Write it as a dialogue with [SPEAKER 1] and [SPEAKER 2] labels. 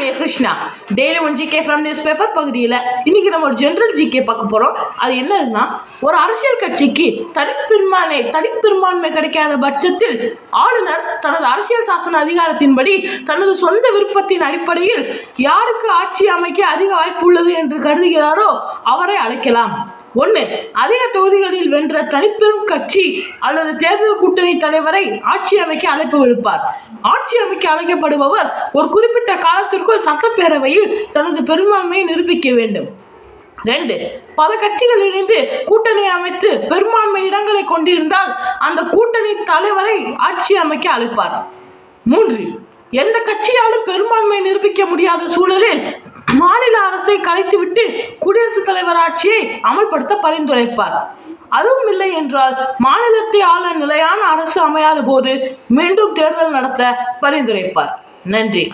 [SPEAKER 1] I'm a Krishna. Daily one GK from news paper பகுதியில் இன்னைக்கு நம்ம ஒரு ஜென்ரல் ஜிகே பார்க்க போகிறோம். அது என்னதுன்னா, ஒரு அரசியல் கட்சிக்கு தனிப்பெரும்பான்மை கிடைக்காத பட்சத்தில் ஆளுநர் தனது அரசியல் சாசன அதிகாரத்தின்படி தனது சொந்த விருப்பத்தின் அடிப்படையில் யாருக்கு ஆட்சி அமைக்க அதிக வாய்ப்பு உள்ளது என்று கருதுகிறாரோ அவரை அழைக்கலாம். 1. அதிக தொகுதிகளில் வென்ற தனிப்பெரும் கட்சி அல்லது தேர்தல் கூட்டணி தலைவரை ஆட்சி அமைக்க அழைப்பு விடுப்பார். ஆட்சி அமைக்க அழைக்கப்படுபவர் ஒரு குறிப்பிட்ட காலத்திற்குள் சட்டப்பேரவையில் தனது பெரும்பான்மையை நிரூபிக்க வேண்டும். 2. பல கட்சிகள் இணைந்து கூட்டணி அமைத்து பெரும்பான்மை இடங்களை கொண்டிருந்தால் அந்த கூட்டணி தலைவரை ஆட்சி அமைக்க அழைப்பார். 3. எந்த கட்சியாலும் பெரும்பான்மை நிரூபிக்க முடியாத சூழலில் மாநில அரசை கலைத்துவிட்டு குடியரசுத் தலைவர் ஆட்சியை அமல்படுத்த பரிந்துரைப்பார். அதுவும் இல்லை என்றால் மாநிலத்தை ஆள நிலையான அரசு அமையாத போது மீண்டும் தேர்தல் நடத்த பரிந்துரைப்பார். நன்றி.